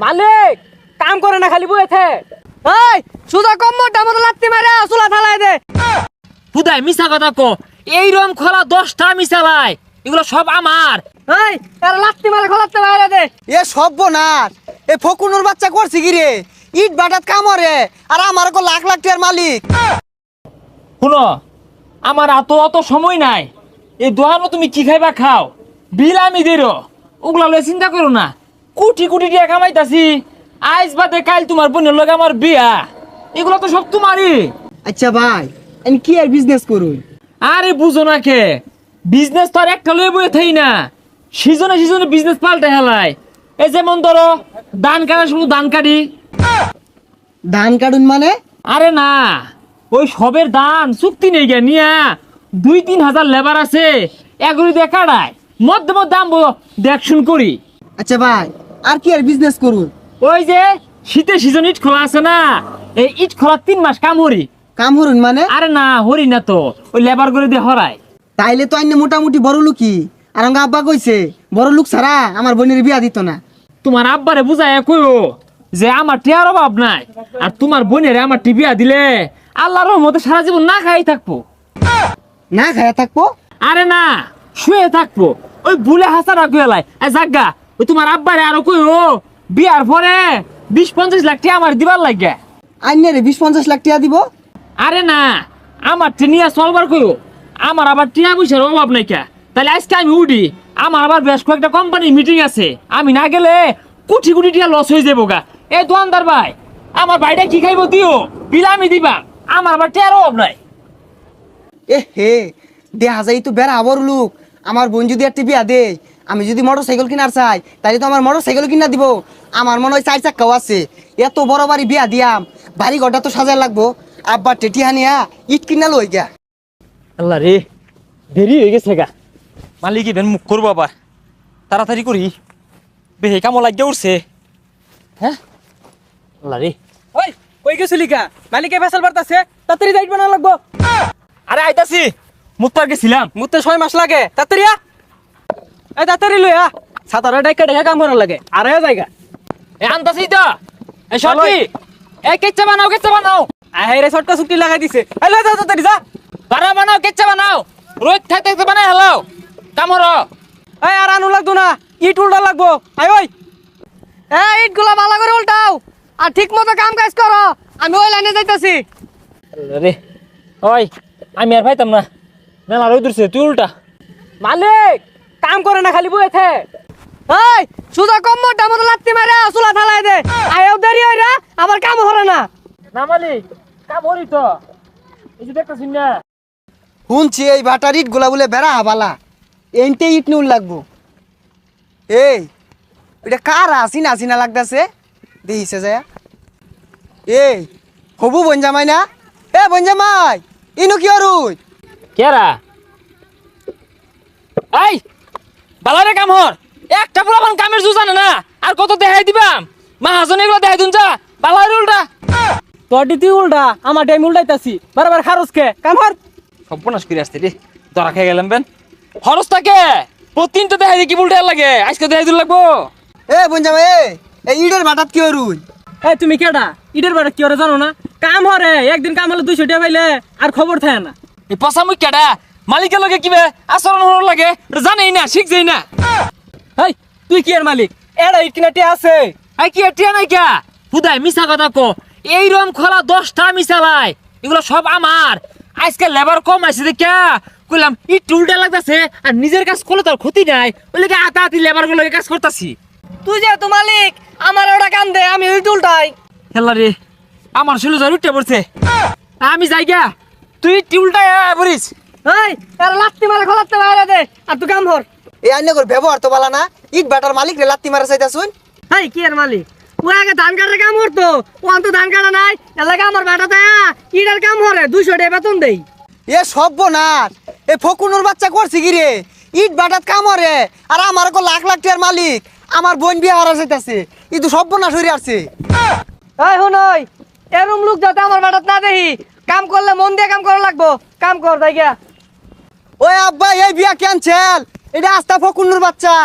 মালিক কাম করে না খালি বইতে। এই সুদা কম মোটা মতো লাত্তি মারে চুলা থালাই দে। হুদাই মিছা কথা কো, এই রম খোলা 10টা মিশালাই, এগুলো সব আমার। এই এর লাত্তি মারে খোলাতে বাইরে দে। এ সর্বনাশ, এ ফকুনুর বাচ্চা করছে কি রে? ইট বাটাত কামরে আর আমার কো লাখ লাখ টাকার মালিক। শুনো, আমার অত সময় নাই। এই দোহানো তুমি কি খাইবা খাও, বিল আমি দেরো, ওগুলা লয়ে চিন্তা করো না। কোটি কোটি টাকা কামাইতাছি, আইজ বাদে কাল তোমার বোনের লগে আমার বিয়া, এগুলো তো সব তোমারই। আচ্ছা ভাই, আমি কি আর বিজনেস করুন? আরে বুঝো না কে, বিজনেস তো আর একটা লয়ে বয়ে থাই না, সিজনে সিজনে বিজনেস পাল্টে হেলায়। এই যেমন ধরো ধান কাটা, শুধু ধান কাটি। ধান কাটুন মানে? আরে না, ওই সবের ধান চুক্তি নেই গে নিয়া 2-3 হাজার লেবার আছে, এগুলি দিয়ে কাটায় মধ্যে মধ্যে দাম দেখশুন করি। আচ্ছা ভাই, আর কি আর বিজনেস করুন? ওই যে শীতের সিজন ইট খোলা আছে না, এই ইট খোলা 3 মাস কাম হরি। কাম হরুন মানে? আরে না, হরি না তো, ওই লেবার করে দিয়ে হরায়। তাইলে তো আইনে মোটামুটি বড় লোকই। আর আমার আব্বা কইছে বড় লোক ছাড়া আমার বোনের বিয়া দিত না। তোমার আব্বারে বুঝায় কইও যে আমার টিয়ার অভাব নাই, আর তোমার বোনের আমার টিবিয়া দিলে আল্লাহর রহমতে সারা জীবন না খাই থাকবো। না খায়া থাকবো? আরে না, শুয়ে থাকবো। ওই ভুলে হাসা রাখু এলাই জাগা, ওই তোমার আব্বারে আরো কইও বিয়ার পরে 20-50 লাখ টাকা আমার দিবার লাগে। আইনে রে 20-50 লাখ টাকা দিব? আরে না, আমার টিনিয়া চলবার কইও, আমার আবার টিয়া পয়সার অভাব নাই কে। তাহলে আজকে আমি উঠি, আমার আবার বেশ কয়েকটা কোম্পানির মিটিং আছে, আমি না গেলে কোটি কোটি টাকা লস হয়ে যাবো গা। এই দোকানদার ভাই, আমার ভাইটা কি খাইবো দিও, বিল আমি দিবা, আমার আবার টিয়ার অভাব নাই। এ হে, দেখা যায় তো বেড়া বড় লোক। আমার বোন যদি একটা বিয়া দে, আমি যদি মোটর সাইকেল কিনার চাই, তাহলে তো আমার মোটর সাইকেল কিনা দিব। আমার মনে হয় 4 চাক্কাও আছে। এত বড় বাড়ি বিয়া দিয়াম, বাড়ি ঘরটা তো সাজায় লাগবো। আব্বা টেটি হানিয়া ইট কিনা লই গা। আল্লাহ রে, দেরি হয়ে গেছে গা। মালিক ইভেন মুখ করবো আবার, তাড়াতাড়ি করি, বেহে কামো লাগিয়ে উঠছে। হ্যাঁ আল্লাহ রে। ওই কই গেছিলি কা? মালিকে ফেসাল বাড়তাছে, তাড়াতাড়ি যাইব না লাগবো। আরে আইতাছি, মুত্তার গেছিলাম। মুতে 6 মাস লাগে, তাড়াতাড়ি আ। এই তাড়াতাড়ি লই আ, সাতারা ডাইকা ডাইকা কাম করা লাগে। আর এ জায়গা এ আনতাছি তো, এই সরকি, এই কেচ্চা বানাও, কেচ্চা বানাও। আহে রে শর্টকা চুক্তি লাগাই দিছে। এই লই যা তাড়াতাড়ি যা। বানাও বানাও, কেচ্চা বানাও, রোজ থাকতে থাকতে বানাই হেলাও কামর। এই আর আনু লাগতো না, ইট উল্টা লাগবো। আই ওই এই ইট গুলা ভালো করে উল্টাও আর ঠিক মতো কাম কাজ করো। আমি ওই লাইনে যাইতাছি। রে ওই, আমি আর পাইতাম না, মেলা রোদ উঠছে, তুই উল্টা। মালিক কাম করে না খালি বইতে। এই সুদা কম মোটা মতো লাত্তি মারে চুলা থালাই দে। আয়ও দেরি হই রে, আমার কাম হরে না। না মালিক, কাম হরি তো, এই যে দেখতেছি না। শুনছি এই বাটার ইট গুলা বলে বেড়া হাবালা, এনতে ইট নুল লাগবো। এই এটা কার আসিনা আসিনা লাগতেছে, দেখিছে যায়। এই হবু বনজামাই না? এ বনজামাই, ইনু কি অরুই? কেরা এই বালারে কাম হর, একটা পুরাবান কামের জু জানে না, আর কত দেখাই দিবাম। মাহাজন এগুলো দেখাই দুন যা, বালারে উল্টা। তোর দিতি উল্টা, আমার টাইম উল্টাইতাছি। বারবার খারস কে কাম হর। সর্বনাশ করে আসতে রে, ধরা খেয়ে গেলাম বেন। খরচ থাকে প্রতিদিন তো দেখাই দি, কি উল্টা লাগে, আজকে দেখাই দিন লাগবো। এ বনজামাই, এই ইটের বাটাত কি অরুই? এই তুমি কেডা? ইটের বাড়ি কি ওরে জানো না? কাম হরে, একদিন কাম হলে 200 টাকা পাইলে আর খবর থাকে না। এই পচা মুখ কেডা, মালিকের লগে কিবে আচরণ হওয়ার লাগে জানেই না, শিখছেই না। এই তুই কি এর মালিক? এডা ইট কিনাটি আছে। এই কি টিয়া নাই কে? হুদাই মিছা কথা কো, এই রম খোলা 10টা মিশালাই, এগুলো সব আমার। আজকে লেবার কম আছে দেখে কইলাম ইট উল্টা লাগতাছে, আর নিজের কাজ করলে তোর ক্ষতি নাই, ওই লেগে আতি লেবার গুলো কাজ করতাছি। তুই যেহেতু মালিক, আমার ওটা কাম দে, আমি ইট উল্টাই। হেলা রে, আমার ছিল যা উঠে পড়ছে, আমি যাই গা, তুই ইট উল্টা পড়িস। এই এর লাত্তি মারে খোলাতে বাইরে দে, আর তুই কাম হর। এই আইনে করে ব্যবহার তো বালা না। ইট বাটার মালিক রে লাত্তি মারা চাইতাছুন। এই কি এর মালিক? ও আগে ধান কাটার কাম করতো, ও তো ধান কাটা নাই। এলাকা আমার বাটা দেয়া ইটার কাম হরে, 200 টাকা বেতন দেই। এ সর্বনাশ, এ ফকুনুর বাচ্চা করছে কি রে? ইট বাটাত কামরে আর আমার কো লাখ লাখ টাকার মালিক। আমার বোন বিয়া হারা যাইতাছে, ই তো সর্বনাশ হইরে আসছে। এই হুনই, এরম লোক যাতে আমার বাটাত না দেহি। কাম করলে মন দিয়ে কাম করা লাগবো। কাম কর তাই গিয়া। ওই আব্বা, এই বিয়া ক্যান্সেল। এটা আস্তা ফকুনুর বাচ্চা।